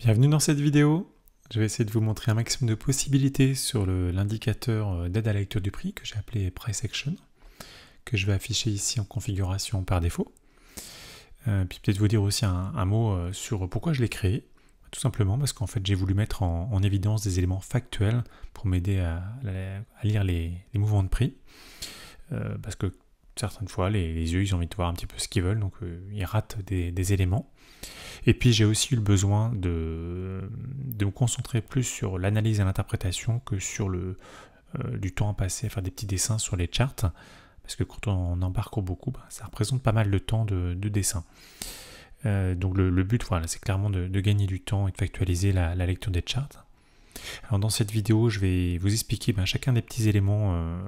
Bienvenue dans cette vidéo. Je vais essayer de vous montrer un maximum de possibilités sur l'indicateur d'aide à la lecture du prix que j'ai appelé Price Action, que je vais afficher ici en configuration par défaut. Puis peut-être vous dire aussi un mot sur pourquoi je l'ai créé. Tout simplement parce qu'en fait j'ai voulu mettre en évidence des éléments factuels pour m'aider à lire les mouvements de prix. Parce que certaines fois les yeux ils ont envie de voir un petit peu ce qu'ils veulent, donc ils ratent des éléments. Et puis j'ai aussi eu le besoin de me concentrer plus sur l'analyse et l'interprétation que sur du temps à passer à faire des petits dessins sur les charts, parce que quand on en parcourt beaucoup, ça représente pas mal de temps de dessin. Donc le but, voilà, c'est clairement de gagner du temps et de factualiser la lecture des charts. Alors dans cette vidéo, je vais vous expliquer chacun des petits éléments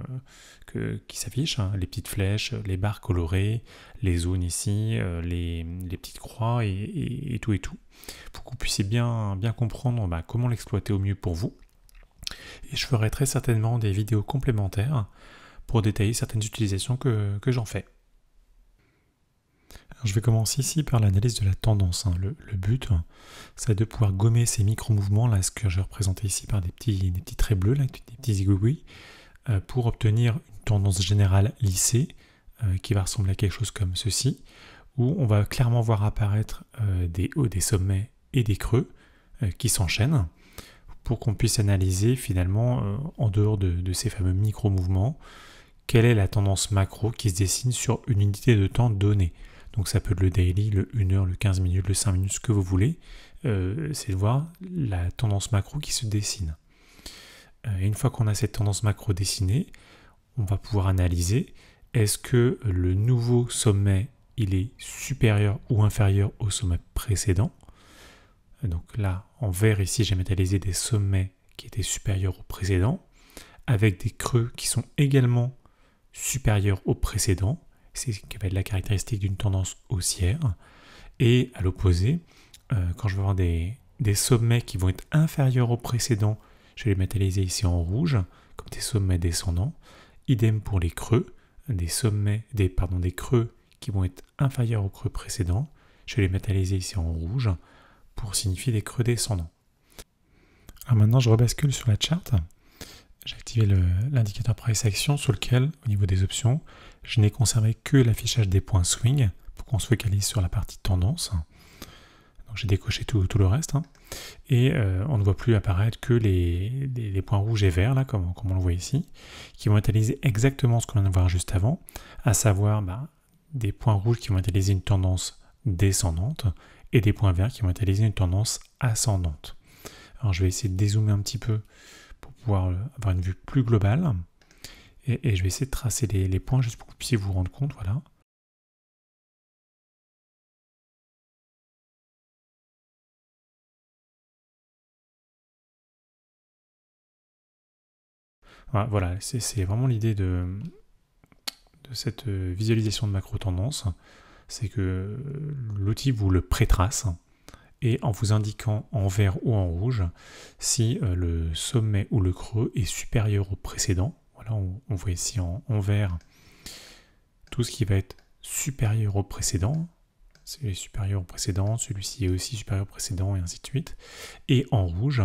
qui s'affichent, les petites flèches, les barres colorées, les zones ici, les petites croix et tout, pour que vous puissiez bien comprendre comment l'exploiter au mieux pour vous. Et je ferai très certainement des vidéos complémentaires pour détailler certaines utilisations que j'en fais. Alors, je vais commencer ici par l'analyse de la tendance. Le but, c'est de pouvoir gommer ces micro-mouvements, là, ce que je vais représenter ici par des petits traits bleus, là, des petits aiguilles, pour obtenir une tendance générale lissée, qui va ressembler à quelque chose comme ceci, où on va clairement voir apparaître des hauts, des sommets et des creux qui s'enchaînent, pour qu'on puisse analyser finalement, en dehors de ces fameux micro-mouvements, quelle est la tendance macro qui se dessine sur une unité de temps donnée. Donc ça peut être le daily, le 1 heure, le 15 minutes, le 5 minutes, ce que vous voulez. C'est de voir la tendance macro qui se dessine. Et une fois qu'on a cette tendance macro dessinée, on va pouvoir analyser est-ce que le nouveau sommet il est supérieur ou inférieur au sommet précédent. Donc là, en vert ici, j'ai métallisé des sommets qui étaient supérieurs au précédent, avec des creux qui sont également supérieurs au précédent. C'est ce qui va être la caractéristique d'une tendance haussière. Et à l'opposé, quand je vais avoir des sommets qui vont être inférieurs au précédent, je vais les métalliser ici en rouge, comme des sommets descendants. Idem pour les creux, des creux qui vont être inférieurs au creux précédent. Je vais les métalliser ici en rouge pour signifier des creux descendants. Alors maintenant, je rebascule sur la charte. J'ai activé l'indicateur Price Action sur lequel, au niveau des options, je n'ai conservé que l'affichage des points swing pour qu'on se focalise sur la partie tendance. Donc j'ai décoché tout le reste. Et on ne voit plus apparaître que les points rouges et verts, là, comme on le voit ici, qui vont métalliser exactement ce qu'on vient de voir juste avant, à savoir des points rouges qui vont métalliser une tendance descendante et des points verts qui vont métalliser une tendance ascendante. Alors je vais essayer de dézoomer un petit peu pour pouvoir avoir une vue plus globale. Et je vais essayer de tracer les points juste pour que vous puissiez vous rendre compte. Voilà. Voilà, c'est vraiment l'idée de cette visualisation de macro-tendance. C'est que l'outil vous le pré-trace. Et en vous indiquant en vert ou en rouge si le sommet ou le creux est supérieur au précédent. Voilà, on voit ici en vert tout ce qui va être supérieur au précédent. C'est supérieur au précédent, celui-ci est aussi supérieur au précédent, et ainsi de suite. Et en rouge,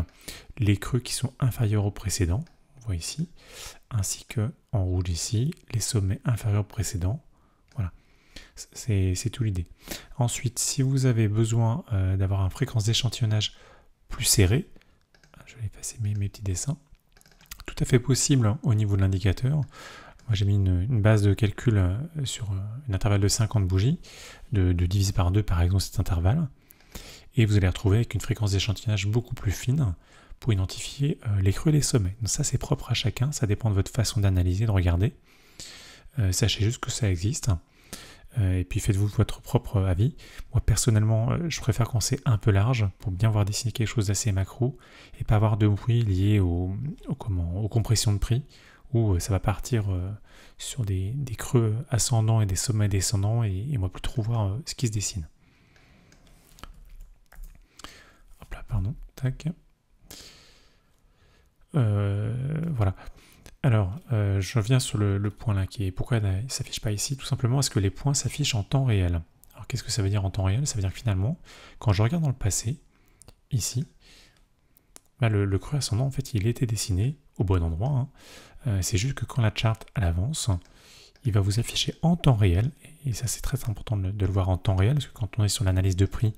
les creux qui sont inférieurs au précédent, on voit ici, ainsi que en rouge ici, les sommets inférieurs au précédent. Voilà. C'est tout l'idée. Ensuite, si vous avez besoin d'avoir une fréquence d'échantillonnage plus serrée, je vais effacer mes petits dessins, tout à fait possible au niveau de l'indicateur. Moi j'ai mis une base de calcul sur un intervalle de 50 bougies, de diviser par 2 par exemple cet intervalle, et vous allez retrouver avec une fréquence d'échantillonnage beaucoup plus fine pour identifier les creux et les sommets. Donc ça c'est propre à chacun, ça dépend de votre façon d'analyser, de regarder. Sachez juste que ça existe. Et puis faites-vous votre propre avis. Moi personnellement, je préfère quand c'est un peu large pour bien voir dessiner quelque chose d'assez macro et pas avoir de bruit lié aux compressions de prix où ça va partir sur des creux ascendants et des sommets descendants et moi plus trop voir ce qui se dessine. Hop là, pardon, tac. Voilà. Alors, je reviens sur le point là, qui est pourquoi il ne s'affiche pas ici. Tout simplement parce que les points s'affichent en temps réel. Alors, qu'est-ce que ça veut dire en temps réel? Ça veut dire que finalement, quand je regarde dans le passé, ici, bah, le creux ascendant, en fait, il était dessiné au bon endroit. Hein. C'est juste que quand la charte elle avance, il va vous afficher en temps réel, et ça c'est très important de le voir en temps réel, parce que quand on est sur l'analyse de prix,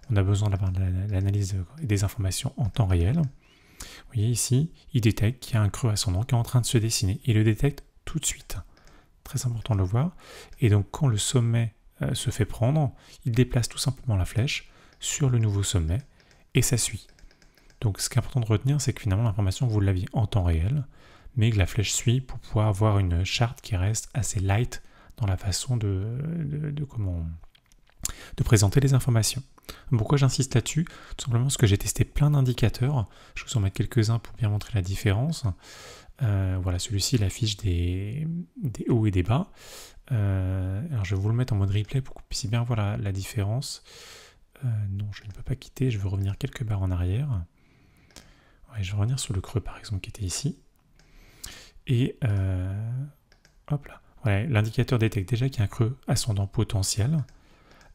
on a besoin d'avoir l'analyse des informations en temps réel. Vous voyez ici, il détecte qu'il y a un creux ascendant qui est en train de se dessiner. Il le détecte tout de suite. Très important de le voir. Et donc quand le sommet se fait prendre, il déplace tout simplement la flèche sur le nouveau sommet, et ça suit. Donc ce qui est important de retenir, c'est que finalement l'information, vous l'aviez en temps réel, mais que la flèche suit pour pouvoir avoir une charte qui reste assez light dans la façon de présenter les informations. Pourquoi j'insiste là-dessus? Tout simplement parce que j'ai testé plein d'indicateurs. Je vais vous en mettre quelques-uns pour bien montrer la différence. Voilà, celui-ci il affiche des hauts et des bas. Alors je vais vous le mettre en mode replay pour que vous puissiez bien voir la différence. Non, je ne peux pas quitter, je veux revenir quelques barres en arrière. Ouais, je vais revenir sur le creux par exemple qui était ici. Et hop là. Ouais, l'indicateur détecte déjà qu'il y a un creux ascendant potentiel.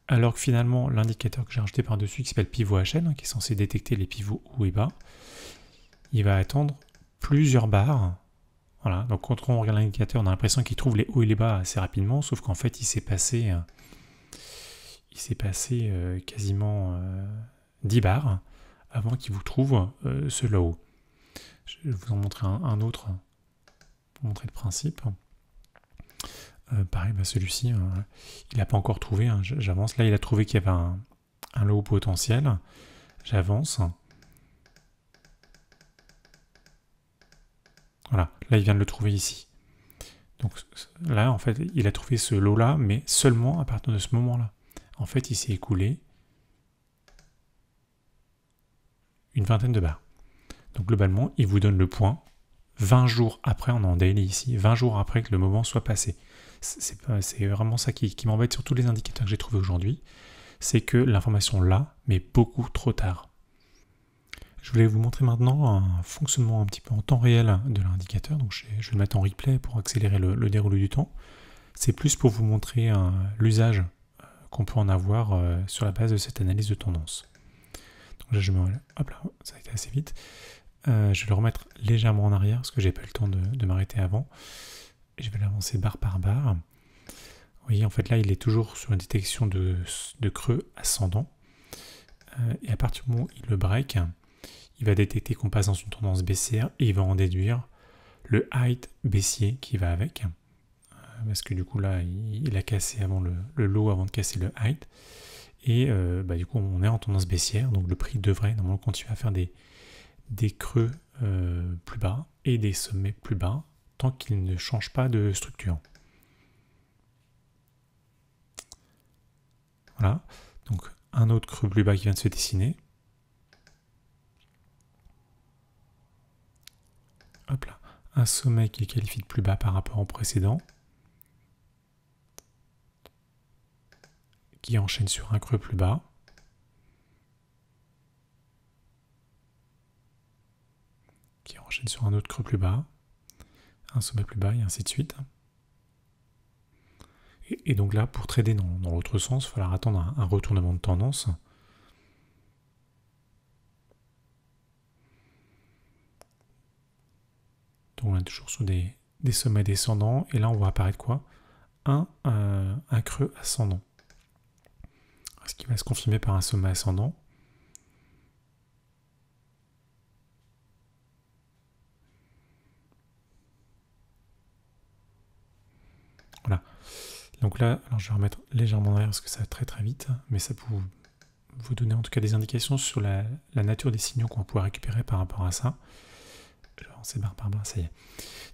Alors que finalement, l'indicateur que j'ai rajouté par-dessus, qui s'appelle pivot HL, qui est censé détecter les pivots hauts et bas, il va attendre plusieurs barres. Voilà, donc quand on regarde l'indicateur, on a l'impression qu'il trouve les hauts et les bas assez rapidement, sauf qu'en fait, il s'est passé quasiment 10 barres avant qu'il vous trouve ce low. Je vais vous en montrer un autre pour montrer le principe. Pareil, bah celui-ci, il n'a pas encore trouvé. Hein, j'avance. Là, il a trouvé qu'il y avait un low potentiel. J'avance. Voilà, là, il vient de le trouver ici. Donc là, en fait, il a trouvé ce low-là, mais seulement à partir de ce moment-là. En fait, il s'est écoulé une vingtaine de barres. Donc globalement, il vous donne le point 20 jours après, on est en daily ici, 20 jours après que le moment soit passé. C'est vraiment ça qui m'embête sur tous les indicateurs que j'ai trouvés aujourd'hui, c'est que l'information là, mais beaucoup trop tard. Je voulais vous montrer maintenant un fonctionnement un petit peu en temps réel de l'indicateur, donc je vais le mettre en replay pour accélérer le déroulé du temps. C'est plus pour vous montrer l'usage qu'on peut en avoir sur la base de cette analyse de tendance. Donc là, hop là, ça a été assez vite. Je vais le remettre légèrement en arrière parce que j'ai pas eu le temps de m'arrêter avant. Et je vais l'avancer barre par barre. Vous voyez, en fait, là, il est toujours sur une détection de creux ascendant. Et à partir du moment où il le break, il va détecter qu'on passe dans une tendance baissière et il va en déduire le height baissier qui va avec. Parce que du coup, là, il a cassé avant le low avant de casser le height. Et du coup, on est en tendance baissière. Donc, le prix devrait normalement continuer à faire des creux plus bas et des sommets plus bas tant qu'il ne change pas de structure. Voilà, donc un autre creux plus bas qui vient de se dessiner. Hop là, un sommet qui qualifie de plus bas par rapport au précédent, qui enchaîne sur un creux plus bas. Qui enchaîne sur un autre creux plus bas, un sommet plus bas et ainsi de suite. Et donc là, pour trader dans l'autre sens, il va falloir attendre un retournement de tendance. Donc on est toujours sur des sommets descendants, et là on voit apparaître quoi? Un creux ascendant. Ce qui va se confirmer par un sommet ascendant. Voilà. Donc là, alors je vais remettre légèrement en arrière parce que ça va très très vite, mais ça peut vous donner en tout cas des indications sur la nature des signaux qu'on va pouvoir récupérer par rapport à ça. Je vais avancer barre par barre, ça y est.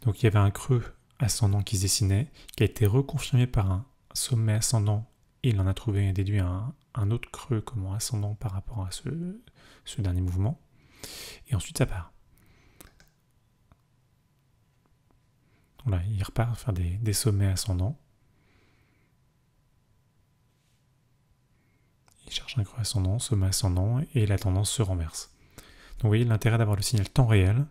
Donc il y avait un creux ascendant qui se dessinait, qui a été reconfirmé par un sommet ascendant, et il en a trouvé et déduit un autre creux comme ascendant par rapport à ce dernier mouvement. Et ensuite ça part. Voilà, il repart faire des sommets ascendants. Il cherche un creux ascendant, sommet ascendant, et la tendance se renverse. Donc vous voyez, l'intérêt d'avoir le signal temps réel,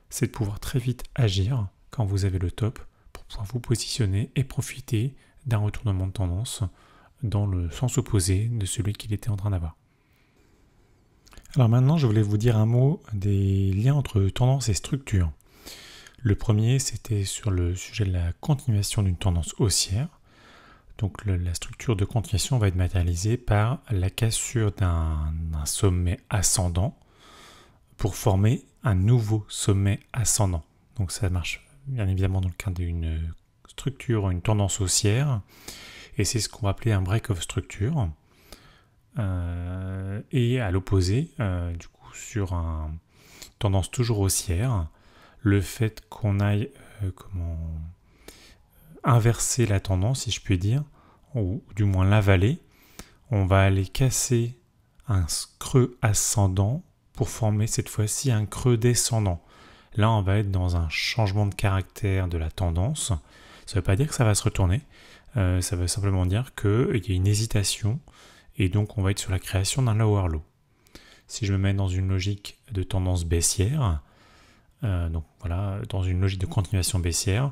c'est de pouvoir très vite agir quand vous avez le top pour pouvoir vous positionner et profiter d'un retournement de tendance dans le sens opposé de celui qu'il était en train d'avoir. Alors maintenant, je voulais vous dire un mot des liens entre tendance et structure. Le premier, c'était sur le sujet de la continuation d'une tendance haussière. Donc la structure de continuation va être matérialisée par la cassure d'un sommet ascendant pour former un nouveau sommet ascendant. Donc ça marche bien évidemment dans le cadre d'une structure, une tendance haussière, et c'est ce qu'on va appeler un break of structure. Et à l'opposé, du coup, sur une tendance toujours haussière, le fait qu'on aille inverser la tendance, si je puis dire, ou du moins l'avaler, on va aller casser un creux ascendant pour former cette fois-ci un creux descendant. Là, on va être dans un changement de caractère de la tendance. Ça ne veut pas dire que ça va se retourner, ça veut simplement dire qu'il y a une hésitation, et donc on va être sur la création d'un lower low. Si je me mets dans une logique de tendance baissière, donc voilà, dans une logique de continuation baissière,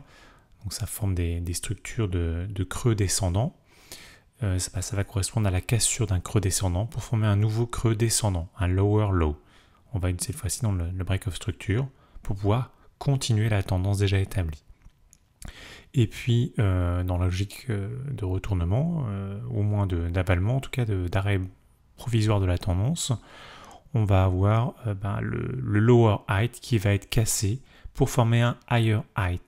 donc ça forme des structures de creux descendants, ça va correspondre à la cassure d'un creux descendant pour former un nouveau creux descendant, un lower low. On va être cette fois-ci dans le break of structure pour pouvoir continuer la tendance déjà établie. Et puis, dans la logique de retournement, au moins d'avalement, en tout cas d'arrêt provisoire de la tendance, on va avoir le lower height qui va être cassé pour former un higher height.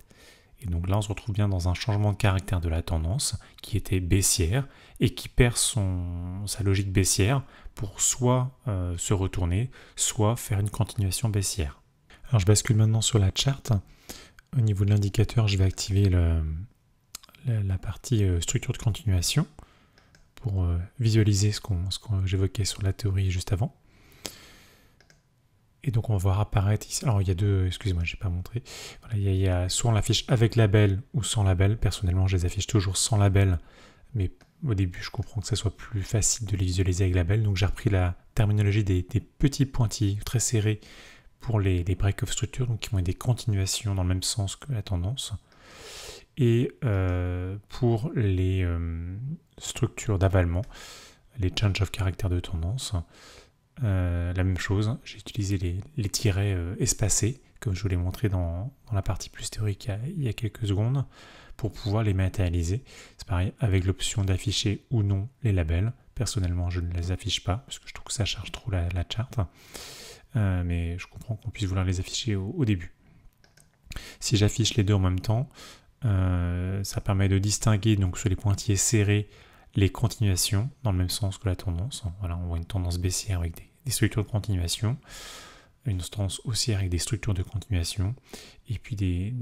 Et donc là, on se retrouve bien dans un changement de caractère de la tendance qui était baissière et qui perd sa logique baissière pour soit se retourner, soit faire une continuation baissière. Alors je bascule maintenant sur la charte. Au niveau de l'indicateur, je vais activer la partie structure de continuation pour visualiser ce que j'évoquais sur la théorie juste avant. Et donc on va voir apparaître ici. Alors il y a deux, excusez-moi, je n'ai pas montré. Voilà, il y a soit on l'affiche avec label ou sans label. Personnellement, je les affiche toujours sans label, mais au début, je comprends que ça soit plus facile de les visualiser avec label. Donc j'ai repris la terminologie des petits pointillés très serrés pour les break of structure, donc qui vont être des continuations dans le même sens que la tendance. Et pour les structures d'avalement, les change of caractère de tendance, la même chose, j'ai utilisé les tirets espacés, comme je vous l'ai montré dans la partie plus théorique il y a quelques secondes, pour pouvoir les matérialiser. C'est pareil, avec l'option d'afficher ou non les labels. Personnellement, je ne les affiche pas, parce que je trouve que ça charge trop la charte. Mais je comprends qu'on puisse vouloir les afficher au début. Si j'affiche les deux en même temps, ça permet de distinguer donc sur les pointillés serrés les continuations dans le même sens que la tendance. Voilà, on voit une tendance baissière avec des structures de continuation, une tendance haussière avec des structures de continuation, et puis des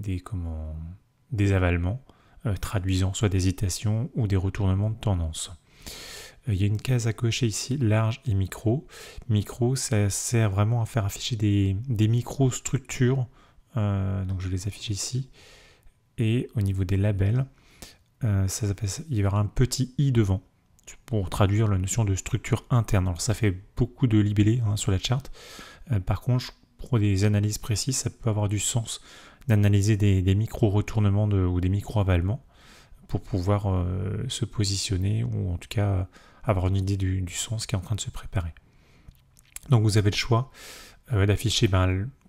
avalements traduisant soit des hésitations ou des retournements de tendance. Il y a une case à cocher ici, large et micro. Micro, ça sert vraiment à faire afficher des micro-structures. Donc je les affiche ici. Et au niveau des labels, il y aura un petit i devant pour traduire la notion de structure interne. Alors ça fait beaucoup de libellés sur la charte. Par contre, pour des analyses précises, ça peut avoir du sens d'analyser des micro-retournements ou des micro-avalements pour pouvoir se positionner ou en tout cas avoir une idée du sens qui est en train de se préparer. Donc vous avez le choix d'afficher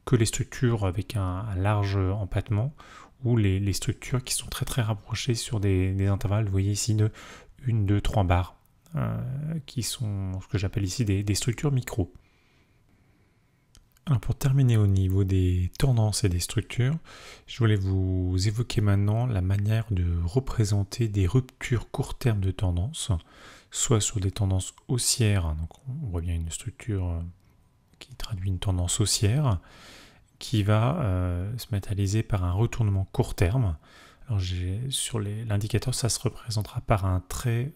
que les structures avec un large empattement ou les structures qui sont très très rapprochées sur des intervalles, vous voyez ici, de 1, 2, 3 barres, qui sont ce que j'appelle ici des structures micro. Alors pour terminer au niveau des tendances et des structures, je voulais vous évoquer maintenant la manière de représenter des ruptures court terme de tendance, soit sur des tendances haussières, donc on voit bien une structure qui traduit une tendance haussière, qui va se matérialiser par un retournement court terme. Alors sur l'indicateur, ça se représentera par un trait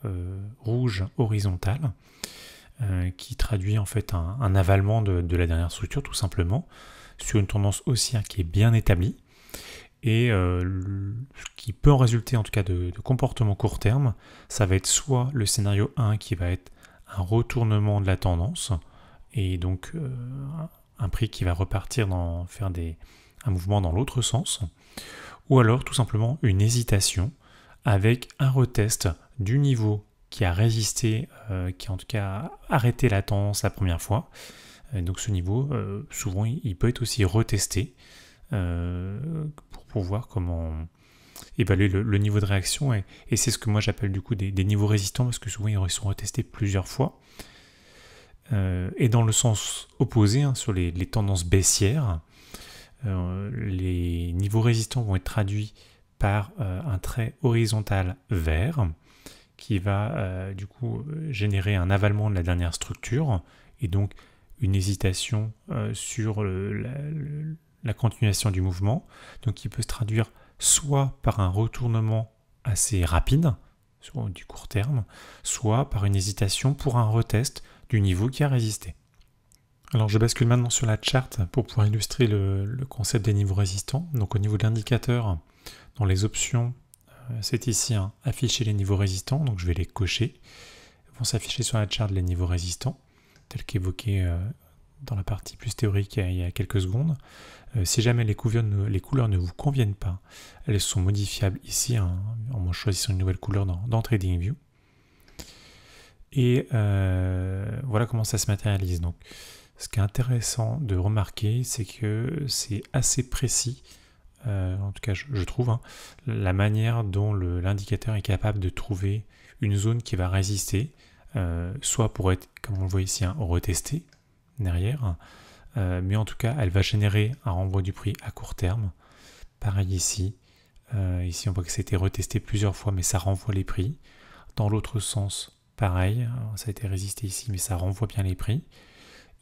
rouge horizontal, qui traduit en fait un avalement de la dernière structure tout simplement sur une tendance haussière qui est bien établie et qui peut en résulter en tout cas de comportement court terme. Ça va être soit le scénario 1 qui va être un retournement de la tendance et donc un prix qui va repartir faire un mouvement dans l'autre sens, ou alors tout simplement une hésitation avec un retest du niveau qui a résisté, qui a en tout cas arrêté la tendance la première fois, Donc ce niveau, souvent, il peut être aussi retesté pour pouvoir comment évaluer le niveau de réaction. Et c'est ce que moi j'appelle du coup des niveaux résistants, parce que souvent ils sont retestés plusieurs fois. Et dans le sens opposé, hein, sur les tendances baissières, les niveaux résistants vont être traduits par un trait horizontal vert qui va du coup générer un avalement de la dernière structure et donc une hésitation sur la continuation du mouvement, donc qui peut se traduire soit par un retournement assez rapide sur du court terme, soit par une hésitation pour un retest du niveau qui a résisté. Alors je bascule maintenant sur la charte pour pouvoir illustrer le concept des niveaux résistants. Donc au niveau de l'indicateur, dans les options, c'est ici hein, afficher les niveaux résistants, donc je vais les cocher. Ils vont s'afficher sur la charte les niveaux résistants, tels qu'évoqués dans la partie plus théorique il y a quelques secondes. Si jamais les couleurs ne vous conviennent pas, elles sont modifiables ici hein, en choisissant une nouvelle couleur dans TradingView. Et voilà comment ça se matérialise. Donc, ce qui est intéressant de remarquer, c'est que c'est assez précis, en tout cas je trouve, hein, la manière dont l'indicateur est capable de trouver une zone qui va résister, soit pour être, comme on le voit ici, hein, retestée derrière, mais en tout cas elle va générer un renvoi du prix à court terme. Pareil ici, ici on voit que c'était retesté plusieurs fois, mais ça renvoie les prix. Dans l'autre sens, pareil, ça a été résisté ici, mais ça renvoie bien les prix.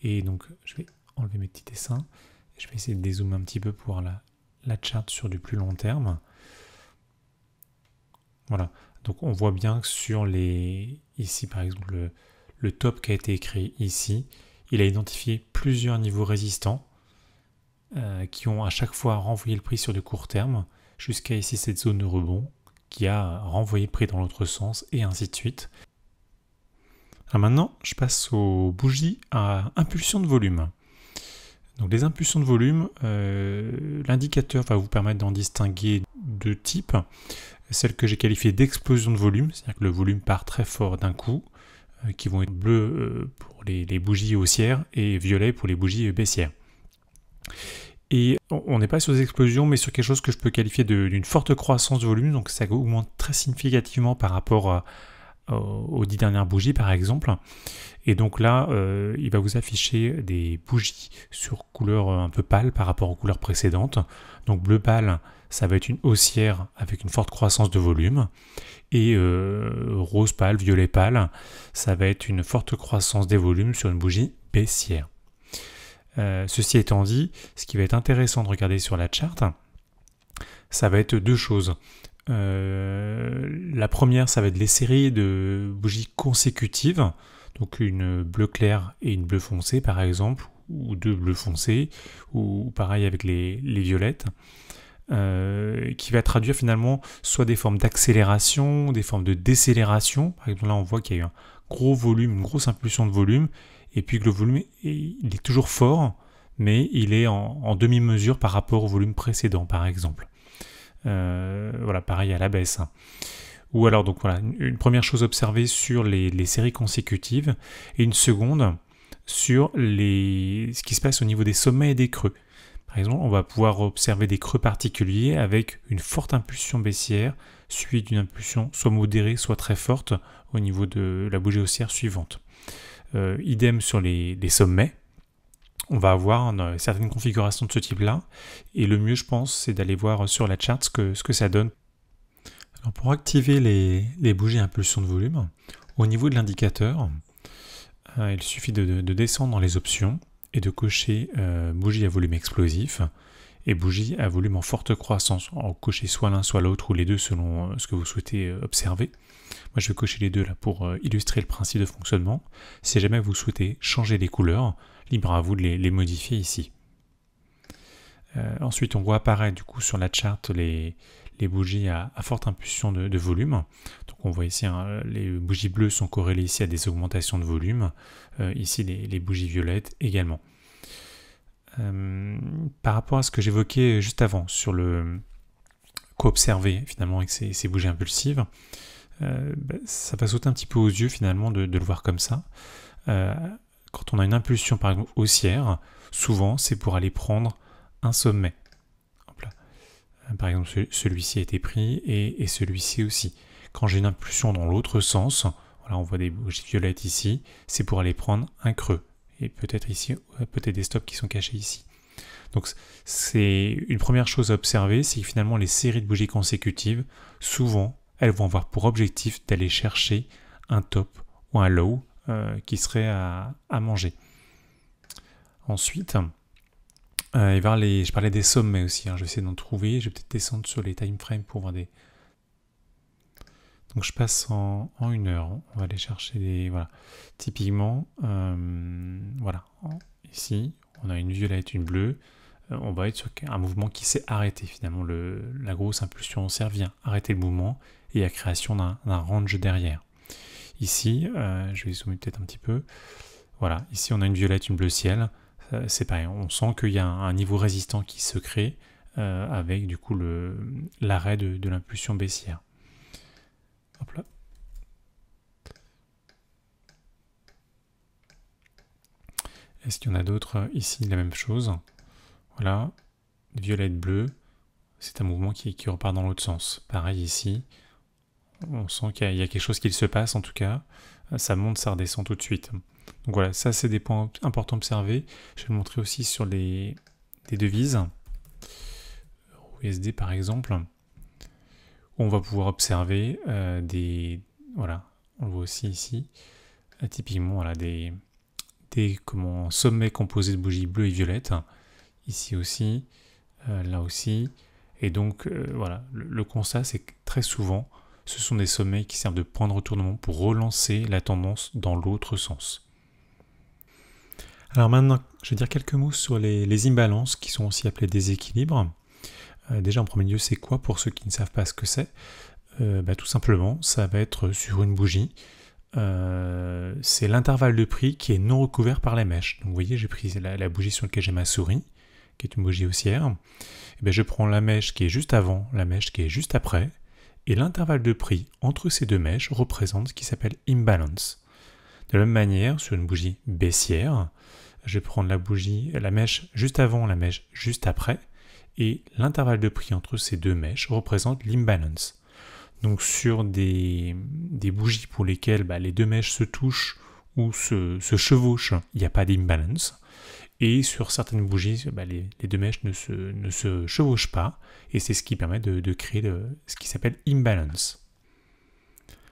Et donc, je vais enlever mes petits dessins. Et je vais essayer de dézoomer un petit peu pour la charte sur du plus long terme. Voilà. Donc, on voit bien que sur ici, par exemple, le top qui a été écrit ici, il a identifié plusieurs niveaux résistants qui ont à chaque fois renvoyé le prix sur du court terme, jusqu'à ici cette zone de rebond qui a renvoyé le prix dans l'autre sens, et ainsi de suite. Alors maintenant, je passe aux bougies à impulsion de volume. Donc les impulsions de volume, l'indicateur va vous permettre d'en distinguer deux types. Celle que j'ai qualifiée d'explosion de volume, c'est-à-dire que le volume part très fort d'un coup, qui vont être bleus pour les bougies haussières et violets pour les bougies baissières. Et on n'est pas sur des explosions, mais sur quelque chose que je peux qualifier d'une forte croissance de volume, donc ça augmente très significativement par rapport aux 10 dernières bougies par exemple. Et donc là, il va vous afficher des bougies sur couleur un peu pâle par rapport aux couleurs précédentes. Donc bleu pâle, ça va être une haussière avec une forte croissance de volume. Et rose pâle, violet pâle, ça va être une forte croissance des volumes sur une bougie baissière. Ceci étant dit, ce qui va être intéressant de regarder sur la charte, ça va être deux choses. La première, ça va être les séries de bougies consécutives, donc une bleu clair et une bleu foncé par exemple, ou deux bleus foncés, ou pareil avec les violettes, qui va traduire finalement soit des formes d'accélération, des formes de décélération. Par exemple là on voit qu'il y a eu un gros volume, une grosse impulsion de volume, et puis que le volume il est toujours fort, mais il est en demi-mesure par rapport au volume précédent par exemple. Voilà, pareil à la baisse. Ou alors, donc voilà, une première chose observée sur les séries consécutives, et une seconde sur ce qui se passe au niveau des sommets et des creux. Par exemple, on va pouvoir observer des creux particuliers avec une forte impulsion baissière, suivie d'une impulsion soit modérée, soit très forte au niveau de la bougie haussière suivante. Idem sur les sommets. On va avoir certaines configurations de ce type-là, et le mieux, je pense, c'est d'aller voir sur la charte ce que ça donne. Alors pour activer les bougies à impulsion de volume, au niveau de l'indicateur, il suffit de descendre dans les options et de cocher bougie à volume explosif et bougie à volume en forte croissance. Alors, cocher soit l'un soit l'autre ou les deux selon ce que vous souhaitez observer. Moi je vais cocher les deux là pour illustrer le principe de fonctionnement. Si jamais vous souhaitez changer les couleurs, libre à vous de les modifier ici. Ensuite on voit apparaître du coup sur la charte les bougies à forte impulsion de volume. Donc on voit ici hein, les bougies bleues sont corrélées ici à des augmentations de volume, ici les bougies violettes également. Par rapport à ce que j'évoquais juste avant sur le qu'observer finalement avec ces bougies impulsives, ça va sauter un petit peu aux yeux finalement de le voir comme ça. quand on a une impulsion par exemple haussière, souvent c'est pour aller prendre un sommet. Hop là. Par exemple, celui-ci a été pris et celui-ci aussi. Quand j'ai une impulsion dans l'autre sens, voilà, on voit des bougies violettes ici, c'est pour aller prendre un creux. Et peut-être ici, peut-être des stops qui sont cachés ici. Donc c'est une première chose à observer, c'est que finalement les séries de bougies consécutives, souvent, elles vont avoir pour objectif d'aller chercher un top ou un low qui serait à manger. Ensuite, je parlais des sommets aussi, hein, je vais essayer d'en trouver, je vais peut-être descendre sur les time frames pour voir des... Donc je passe en 1 heure, on va aller chercher des... Voilà. Typiquement, voilà, ici, on a une violette, une bleue, on va être sur un mouvement qui s'est arrêté. Finalement, la grosse impulsion haussière vient arrêter le mouvement et la création d'un range derrière. Ici, je vais zoomer peut-être un petit peu. Voilà, ici on a une violette, une bleu ciel. C'est pareil, on sent qu'il y a un niveau résistant qui se crée avec du coup l'arrêt de l'impulsion baissière. Hop là. Est-ce qu'il y en a d'autres ici? La même chose. Voilà, violette, bleu. C'est un mouvement qui repart dans l'autre sens. Pareil ici. On sent qu'il y a quelque chose qui se passe en tout cas. Ça monte, ça redescend tout de suite. Donc voilà, ça c'est des points importants à observer. Je vais le montrer aussi sur des devises. USD par exemple. Où on va pouvoir observer voilà, on le voit aussi ici. Typiquement, voilà, des sommets composés de bougies bleues et violettes. Ici aussi, là aussi. Et donc, voilà, le constat c'est que très souvent, ce sont des sommets qui servent de point de retournement pour relancer la tendance dans l'autre sens. Alors maintenant, je vais dire quelques mots sur les imbalances qui sont aussi appelées déséquilibres. Déjà en premier lieu, c'est quoi pour ceux qui ne savent pas ce que c'est? Tout simplement, ça va être sur une bougie. C'est l'intervalle de prix qui est non recouvert par les mèches. Donc vous voyez, j'ai pris la bougie sur laquelle j'ai ma souris, qui est une bougie haussière. Et je prends la mèche qui est juste avant, la mèche qui est juste après, et l'intervalle de prix entre ces deux mèches représente ce qui s'appelle imbalance. De la même manière, sur une bougie baissière, je vais prendre la mèche juste avant, la mèche juste après, et l'intervalle de prix entre ces deux mèches représente l'imbalance. Donc sur des bougies pour lesquelles les deux mèches se touchent ou se chevauchent, il n'y a pas d'imbalance. Et sur certaines bougies, les deux mèches ne se chevauchent pas, et c'est ce qui permet de créer ce qui s'appelle imbalance.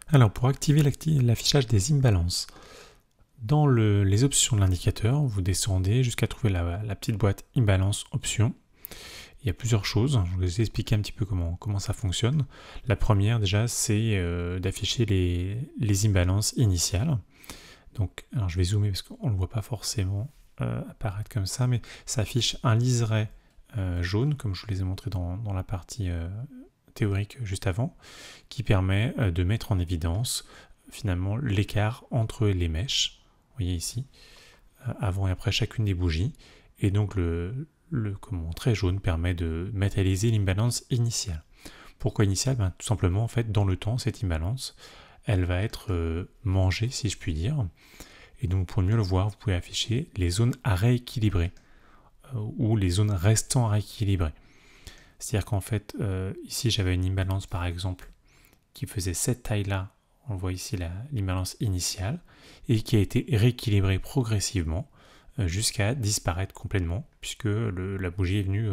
Alors pour activer l'affichage des imbalances, dans les options de l'indicateur, vous descendez jusqu'à trouver la petite boîte imbalance options. Il y a plusieurs choses, je vais vous expliquer un petit peu comment ça fonctionne. La première déjà, c'est d'afficher les imbalances initiales. Donc, alors je vais zoomer parce qu'on ne le voit pas forcément apparaître comme ça, mais ça affiche un liseré jaune, comme je vous les ai montré dans la partie théorique juste avant, qui permet de mettre en évidence finalement l'écart entre les mèches, vous voyez ici, avant et après chacune des bougies, et donc le trait jaune permet de matérialiser l'imbalance initiale. Pourquoi initiale? Tout simplement, en fait, dans le temps, cette imbalance, elle va être mangée, si je puis dire. Et donc, pour mieux le voir, vous pouvez afficher les zones à rééquilibrer ou les zones restant à rééquilibrer. C'est-à-dire qu'en fait, ici, j'avais une imbalance, par exemple, qui faisait cette taille-là. On voit ici l'imbalance initiale et qui a été rééquilibrée progressivement jusqu'à disparaître complètement, puisque la bougie est venue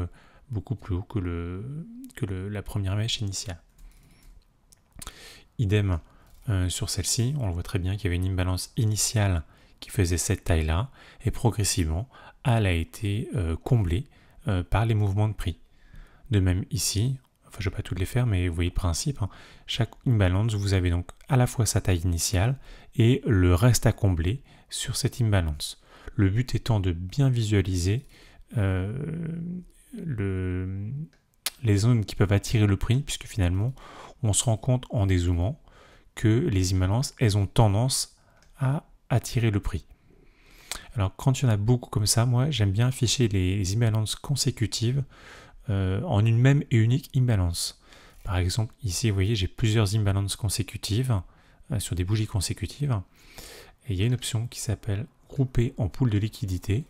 beaucoup plus haut que la première mèche initiale. Idem sur celle-ci, on le voit très bien qu'il y avait une imbalance initiale qui faisait cette taille-là, et progressivement, elle a été comblée par les mouvements de prix. De même ici, enfin je ne vais pas toutes les faire, mais vous voyez le principe, hein. Chaque imbalance, vous avez donc à la fois sa taille initiale et le reste à combler sur cette imbalance. Le but étant de bien visualiser les zones qui peuvent attirer le prix, puisque finalement, on se rend compte en dézoomant que les imbalances, elles ont tendance à attirer le prix. Alors, quand il y en a beaucoup comme ça, moi, j'aime bien afficher les imbalances consécutives en une même et unique imbalance. Par exemple, ici, vous voyez, j'ai plusieurs imbalances consécutives sur des bougies consécutives. Et il y a une option qui s'appelle groupé en pool de liquidité,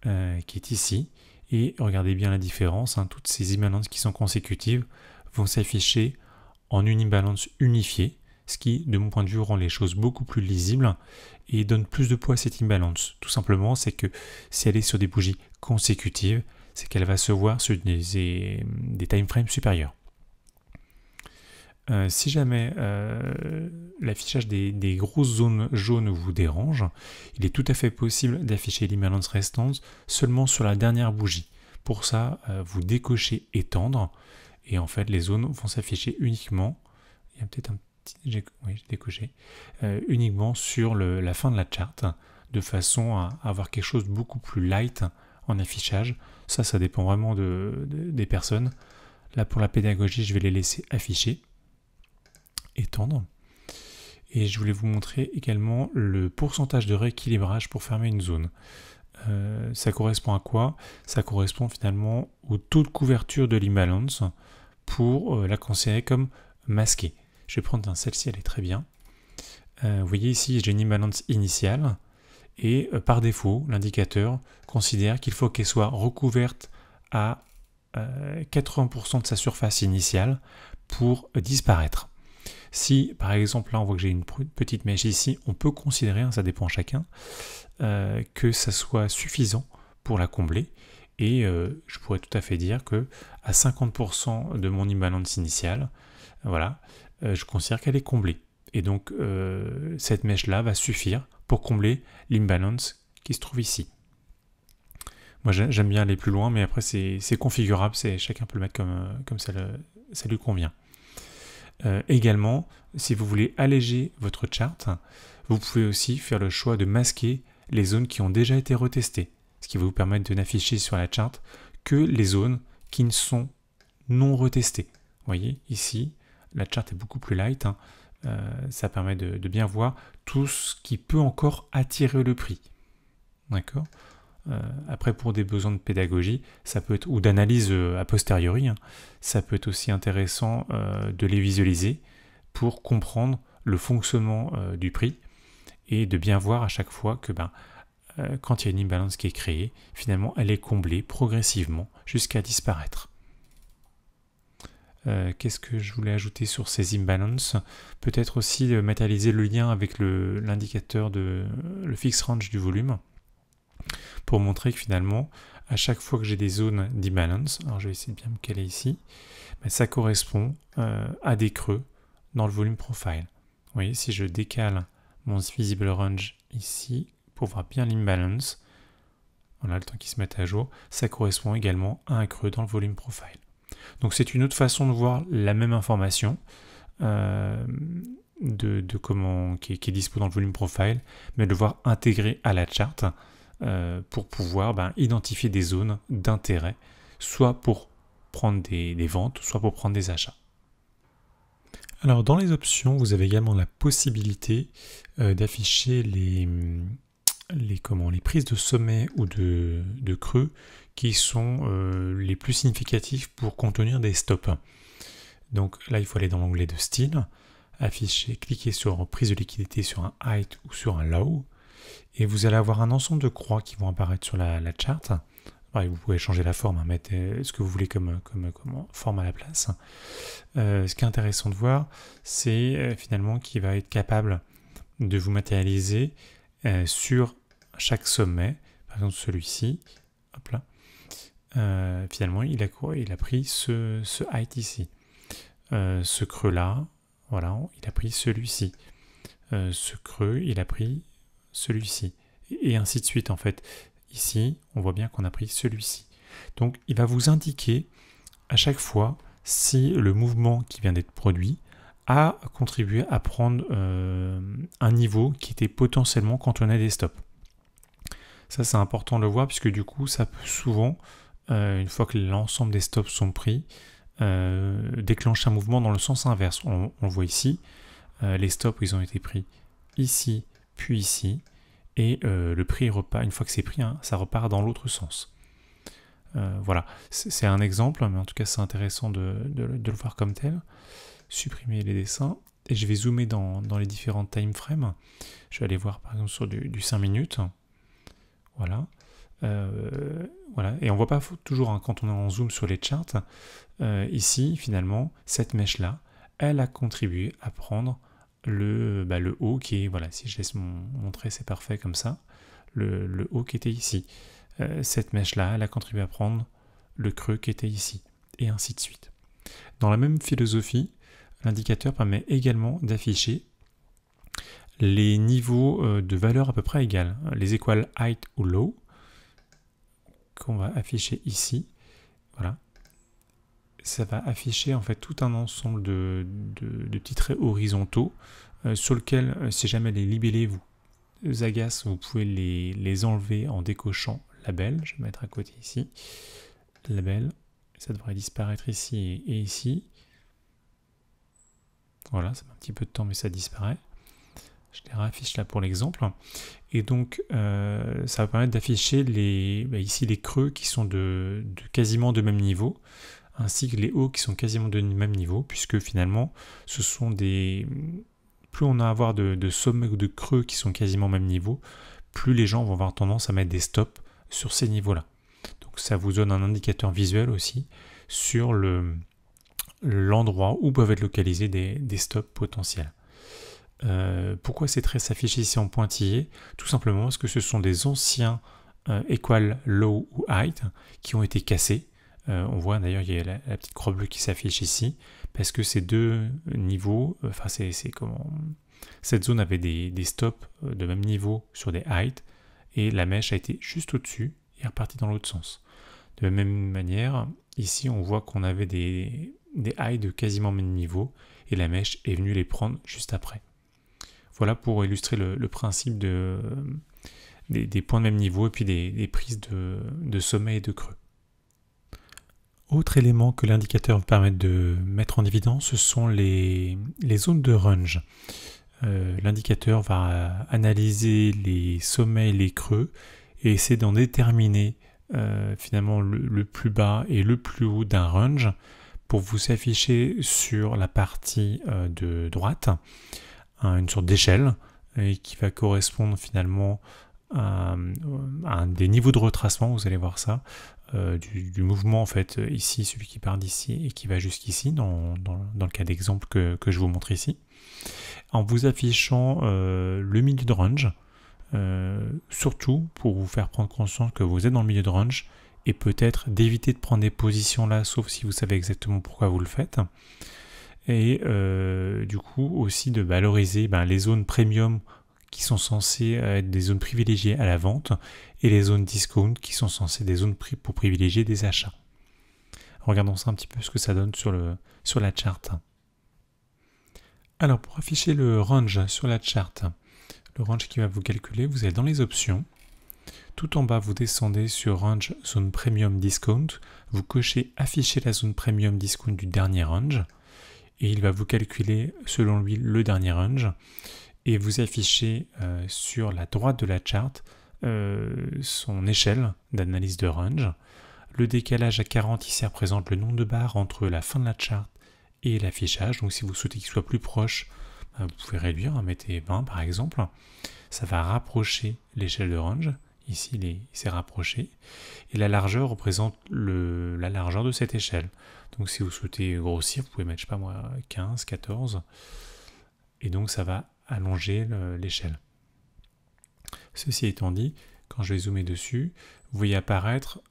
qui est ici. Et regardez bien la différence, hein, toutes ces imbalances qui sont consécutives vont s'afficher en une imbalance unifiée, ce qui, de mon point de vue, rend les choses beaucoup plus lisibles et donne plus de poids à cette imbalance. Tout simplement, c'est que si elle est sur des bougies consécutives, c'est qu'elle va se voir sur des time frames supérieurs. Si jamais l'affichage des grosses zones jaunes vous dérange, il est tout à fait possible d'afficher l'imbalance restante seulement sur la dernière bougie. Pour ça, vous décochez étendre, et en fait les zones vont s'afficher uniquement, il y a peut-être un petit, oui, j'ai décoché, uniquement sur la fin de la charte, de façon à avoir quelque chose de beaucoup plus light en affichage. Ça dépend vraiment des personnes. Là, pour la pédagogie, je vais les laisser afficher, étendre. Et je voulais vous montrer également le pourcentage de rééquilibrage pour fermer une zone. Ça correspond à quoi? Ça correspond finalement au taux de couverture de l'imbalance pour la considérer comme masquée. Je vais prendre celle-ci, elle est très bien. Vous voyez ici, j'ai une imbalance initiale et par défaut, l'indicateur considère qu'il faut qu'elle soit recouverte à 80% de sa surface initiale pour disparaître. Si par exemple là on voit que j'ai une petite mèche ici, on peut considérer, hein, ça dépend chacun, que ça soit suffisant pour la combler, et je pourrais tout à fait dire que à 50% de mon imbalance initiale, voilà, je considère qu'elle est comblée, et donc cette mèche là va suffire pour combler l'imbalance qui se trouve ici. Moi j'aime bien aller plus loin, mais après c'est configurable, chacun peut le mettre comme ça lui convient. Également, si vous voulez alléger votre charte, vous pouvez aussi faire le choix de masquer les zones qui ont déjà été retestées, ce qui va vous permettre de n'afficher sur la charte que les zones qui ne sont non retestées. Vous voyez, ici, la charte est beaucoup plus light, hein. Ça permet de bien voir tout ce qui peut encore attirer le prix. D'accord ? Après, pour des besoins de pédagogie, ça peut être, ou d'analyse a posteriori, hein, ça peut être aussi intéressant de les visualiser pour comprendre le fonctionnement du prix et de bien voir à chaque fois que quand il y a une imbalance qui est créée, finalement elle est comblée progressivement jusqu'à disparaître. Qu'est-ce que je voulais ajouter sur ces imbalances? Peut-être aussi matérialiser le lien avec l'indicateur le fixed range du volume, pour montrer que finalement, à chaque fois que j'ai des zones d'imbalance, alors je vais essayer de bien me caler ici, ça correspond à des creux dans le volume profile. Vous voyez, si je décale mon visible range ici, pour voir bien l'imbalance, on a le temps qu'il se mette à jour, ça correspond également à un creux dans le volume profile. Donc c'est une autre façon de voir la même information qui est dispo dans le volume profile, mais de le voir intégré à la charte, pour pouvoir identifier des zones d'intérêt, soit pour prendre des ventes, soit pour prendre des achats. Alors dans les options, vous avez également la possibilité d'afficher les prises de sommet ou de creux qui sont les plus significatifs pour contenir des stops. Donc là, il faut aller dans l'onglet de style, afficher, cliquer sur prise de liquidité sur un height ou sur un low, et vous allez avoir un ensemble de croix qui vont apparaître sur la charte. Vous pouvez changer la forme, mettre ce que vous voulez comme forme à la place. Ce qui est intéressant de voir, c'est finalement qu'il va être capable de vous matérialiser sur chaque sommet. Par exemple celui-ci, hop là. Finalement, il a pris ce height ici. Ce creux-là, voilà, il a pris celui-ci. Ce creux, il a pris celui-ci, et ainsi de suite en fait. Ici, on voit bien qu'on a pris celui-ci. Donc, il va vous indiquer à chaque fois si le mouvement qui vient d'être produit a contribué à prendre un niveau qui était potentiellement quand on a des stops. Ça, c'est important de le voir, puisque du coup, ça peut souvent, une fois que l'ensemble des stops sont pris, déclencher un mouvement dans le sens inverse. On le voit ici, les stops, ils ont été pris ici, puis ici, et le prix repart, une fois que c'est pris, ça repart dans l'autre sens. Voilà, c'est un exemple, mais en tout cas c'est intéressant de le voir comme tel. Supprimer les dessins, et je vais zoomer dans les différents time frames. Je vais aller voir par exemple sur du 5 minutes. Voilà. Voilà. Et on ne voit pas toujours hein, quand on est en zoom sur les charts. Ici, finalement, cette mèche-là, elle a contribué à prendre le haut qui est, voilà, si je laisse montrer, c'est parfait comme ça, le haut qui était ici. Cette mèche-là, elle a contribué à prendre le creux qui était ici, et ainsi de suite. Dans la même philosophie, l'indicateur permet également d'afficher les niveaux de valeur à peu près égales, les équales height ou low, qu'on va afficher ici. Voilà. Ça va afficher en fait tout un ensemble de petits traits horizontaux sur lequel, si jamais les libellés vous agacent, vous pouvez les enlever en décochant label. Je vais mettre à côté ici. Label, ça devrait disparaître ici et ici. Voilà, ça met un petit peu de temps mais ça disparaît. Je les réaffiche là pour l'exemple. Et donc, ça va permettre d'afficher ici les creux qui sont quasiment de même niveau, ainsi que les hauts qui sont quasiment de même niveau, puisque finalement, ce sont plus on a à avoir de sommets ou de creux qui sont quasiment au même niveau, plus les gens vont avoir tendance à mettre des stops sur ces niveaux-là. Donc ça vous donne un indicateur visuel aussi sur l'endroit où peuvent être localisés des stops potentiels. Pourquoi ces traits s'affichent ici en pointillé? Tout simplement parce que ce sont des anciens equal low ou height qui ont été cassés. On voit d'ailleurs il y a la petite croix bleue qui s'affiche ici parce que ces deux niveaux, enfin cette zone avait des stops de même niveau sur des heights et la mèche a été juste au-dessus et est repartie dans l'autre sens. De la même manière, ici on voit qu'on avait des heights de quasiment même niveau et la mèche est venue les prendre juste après. Voilà pour illustrer le principe des points de même niveau et puis des prises de sommet et de creux. Autre élément que l'indicateur permet de mettre en évidence, ce sont les zones de range. L'indicateur va analyser les sommets et les creux et essayer d'en déterminer finalement le plus bas et le plus haut d'un range pour vous afficher sur la partie de droite une sorte d'échelle qui va correspondre finalement à des niveaux de retracement, vous allez voir ça, du mouvement en fait ici, celui qui part d'ici et qui va jusqu'ici dans le cas d'exemple que je vous montre ici, en vous affichant le milieu de range, surtout pour vous faire prendre conscience que vous êtes dans le milieu de range et peut-être d'éviter de prendre des positions là, sauf si vous savez exactement pourquoi vous le faites. Et du coup aussi de valoriser les zones premium qui sont censées être des zones privilégiées à la vente et les zones discount qui sont censées être des zones pour privilégier des achats. Regardons ça un petit peu ce que ça donne sur la charte. Alors pour afficher le range sur la charte, le range qui va vous calculer, vous allez dans les options. Tout en bas, vous descendez sur range zone premium discount, vous cochez afficher la zone premium discount du dernier range. Et il va vous calculer, selon lui, le dernier range. Et vous affichez sur la droite de la charte son échelle d'analyse de range. Le décalage à 40 ici représente le nombre de barres entre la fin de la charte et l'affichage. Donc si vous souhaitez qu'il soit plus proche, vous pouvez réduire, mettez 20 par exemple. Ça va rapprocher l'échelle de range. Ici, il s'est rapproché. Et la largeur représente la largeur de cette échelle. Donc si vous souhaitez grossir, vous pouvez mettre, je sais pas moi, 15, 14. Et donc ça va allonger l'échelle. Ceci étant dit, quand je vais zoomer dessus, vous voyez apparaître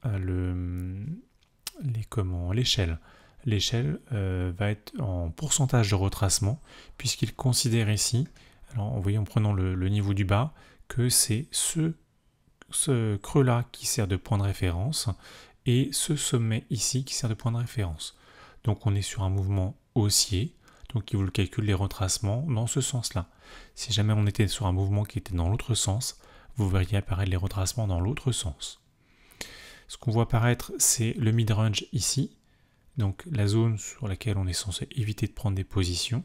l'échelle. L'échelle va être en pourcentage de retracement, puisqu'il considère ici, alors vous voyez en prenant le niveau du bas, que c'est ce creux-là qui sert de point de référence et ce sommet ici qui sert de point de référence. Donc on est sur un mouvement haussier, donc il vous calcule les retracements dans ce sens-là. Si jamais on était sur un mouvement qui était dans l'autre sens, vous verriez apparaître les retracements dans l'autre sens. Ce qu'on voit apparaître, c'est le mid-range ici, donc la zone sur laquelle on est censé éviter de prendre des positions,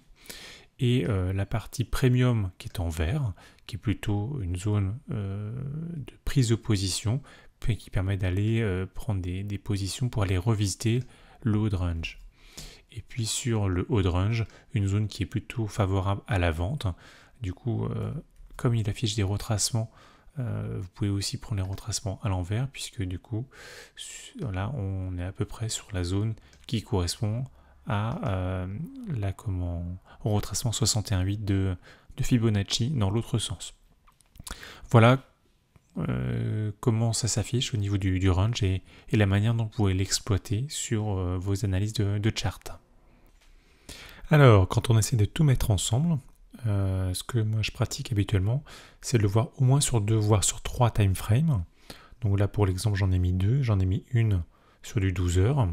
et la partie premium qui est en vert, qui est plutôt une zone de prise de position, qui permet d'aller prendre des positions pour aller revisiter le haut de range. et puis sur le haut de range, une zone qui est plutôt favorable à la vente. Du coup, comme il affiche des retracements, vous pouvez aussi prendre les retracements à l'envers, puisque du coup, là, on est à peu près sur la zone qui correspond à au retracement 61,8 de Fibonacci dans l'autre sens. Voilà comment ça s'affiche au niveau du range et la manière dont vous pouvez l'exploiter sur vos analyses de chart. Alors, quand on essaie de tout mettre ensemble, ce que moi je pratique habituellement, c'est de le voir au moins sur 2, voire sur 3 time frames. Donc là, pour l'exemple, j'en ai mis 2. J'en ai mis une sur du 12 heures,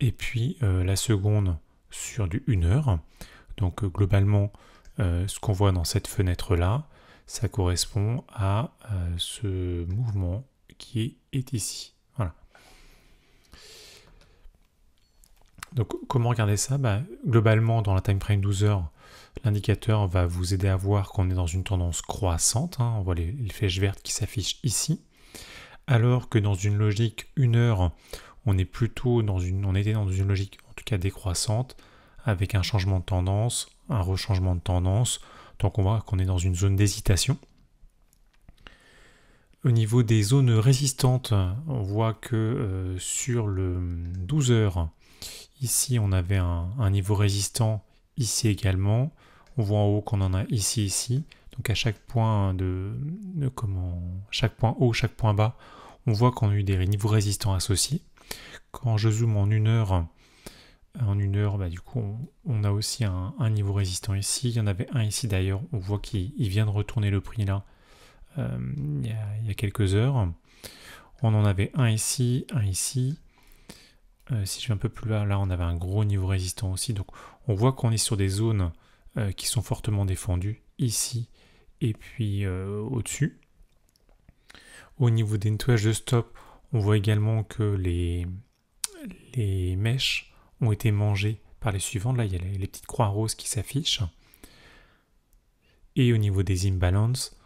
et puis la seconde sur du 1 heure. Donc globalement, ce qu'on voit dans cette fenêtre-là, ça correspond à ce mouvement qui est ici. Voilà. Donc comment regarder ça? Globalement, dans la time frame 12 heures, l'indicateur va vous aider à voir qu'on est dans une tendance croissante. On voit les flèches vertes qui s'affichent ici. Alors que dans une logique 1 heure, on était dans une logique en tout cas décroissante, avec un changement de tendance, un rechangement de tendance. Donc on voit qu'on est dans une zone d'hésitation. Au niveau des zones résistantes, on voit que sur le 12 heures, ici on avait un niveau résistant, ici également. On voit en haut qu'on en a ici. Donc à chaque point chaque point haut, chaque point bas, on voit qu'on a eu des niveaux résistants associés. Quand je zoome en 1 heure, du coup, on a aussi un niveau résistant ici. Il y en avait un ici d'ailleurs. On voit qu'il vient de retourner le prix là il y a quelques heures. On en avait un ici, un ici. Si je vais un peu plus là, on avait un gros niveau résistant aussi. Donc on voit qu'on est sur des zones qui sont fortement défendues ici et puis au-dessus. Au niveau des nettoyages de stop, on voit également que les mèches ont été mangées par les suivantes. Là, il y a les petites croix roses qui s'affichent. Et au niveau des imbalances,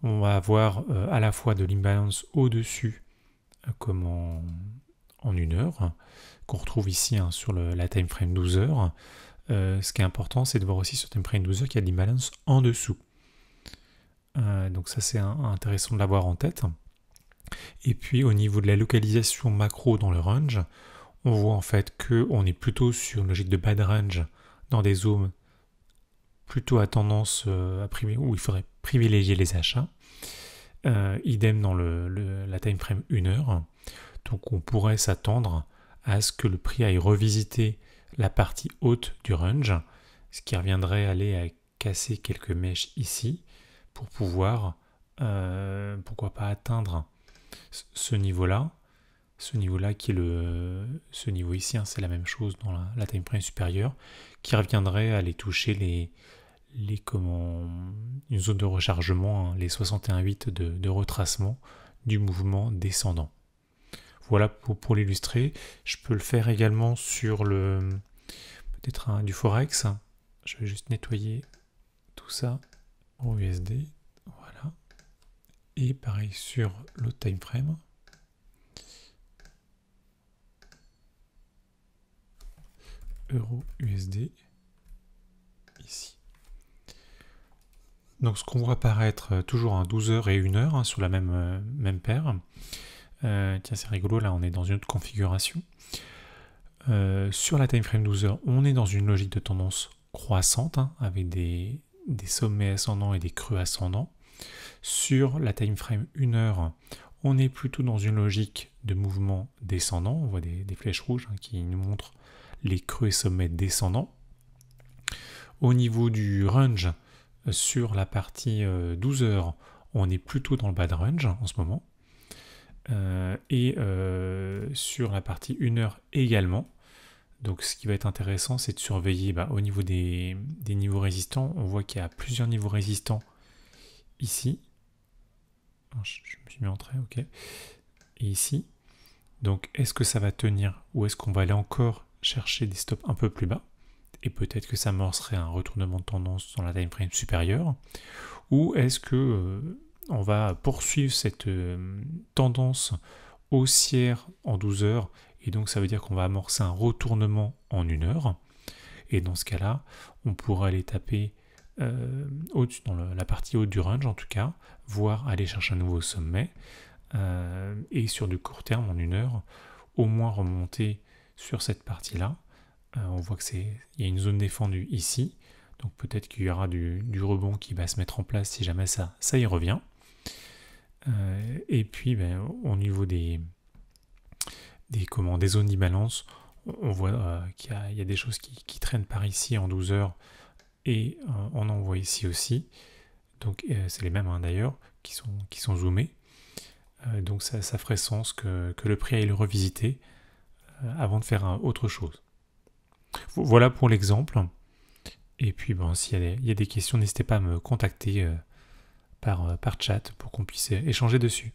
on va avoir à la fois de l'imbalance au-dessus, comme en 1 heure, qu'on retrouve ici sur la time frame 12 heures. Ce qui est important, c'est de voir aussi sur time frame 12 heures qu'il y a de l'imbalance en dessous. Donc ça, c'est intéressant de l'avoir en tête. Et puis au niveau de la localisation macro dans le range, on voit en fait qu'on est plutôt sur une logique de bad range dans des zones plutôt à tendance où il faudrait privilégier les achats. Idem dans la time frame 1 heure. Donc on pourrait s'attendre à ce que le prix aille revisiter la partie haute du range, ce qui reviendrait à aller à casser quelques mèches ici pour pouvoir, pourquoi pas atteindre ce niveau-là. Ce niveau-là qui est ce niveau ici, c'est la même chose dans la time frame supérieure, qui reviendrait à aller toucher une zone de rechargement, les 61,8 de retracement du mouvement descendant. Voilà pour l'illustrer. Je peux le faire également sur peut-être du Forex. Je vais juste nettoyer tout ça en USD. Voilà. Et pareil sur l'autre time frame. Euro USD ici. Donc ce qu'on voit apparaître toujours un 12 heures et 1 heure sur la même paire. Tiens, c'est rigolo, là on est dans une autre configuration. Sur la time frame 12 heures, on est dans une logique de tendance croissante avec des sommets ascendants et des creux ascendants. Sur la time frame 1 heure, on est plutôt dans une logique de mouvement descendant. On voit des flèches rouges qui nous montrent les creux et sommets descendants. Au niveau du range, sur la partie 12 heures, on est plutôt dans le bas de range en ce moment. Et sur la partie 1 heure également. Donc ce qui va être intéressant, c'est de surveiller au niveau des niveaux résistants. On voit qu'il y a plusieurs niveaux résistants ici. Je me suis mis en trait, ok. Et ici. Donc est-ce que ça va tenir ou est-ce qu'on va aller encore chercher des stops un peu plus bas? Et peut-être que ça amorcerait un retournement de tendance dans la time frame supérieure. Ou est-ce que on va poursuivre cette tendance haussière en 12 heures, et donc ça veut dire qu'on va amorcer un retournement en 1 heure. Et dans ce cas-là, on pourra aller taper dans la partie haute du range en tout cas, voire aller chercher un nouveau sommet, et sur du court terme, en 1 heure, au moins remonter sur cette partie-là. On voit qu'il y a une zone défendue ici, donc peut-être qu'il y aura du rebond qui va se mettre en place si jamais ça y revient. Et puis au niveau des zones d'imbalance, on voit qu'il y a des choses qui traînent par ici en 12 heures, et on en voit ici aussi. Donc c'est les mêmes d'ailleurs qui sont zoomés. Donc ça ferait sens que le prix aille le revisiter avant de faire autre chose. Voilà pour l'exemple. Et puis s'il y a des questions, n'hésitez pas à me contacter par chat pour qu'on puisse échanger dessus.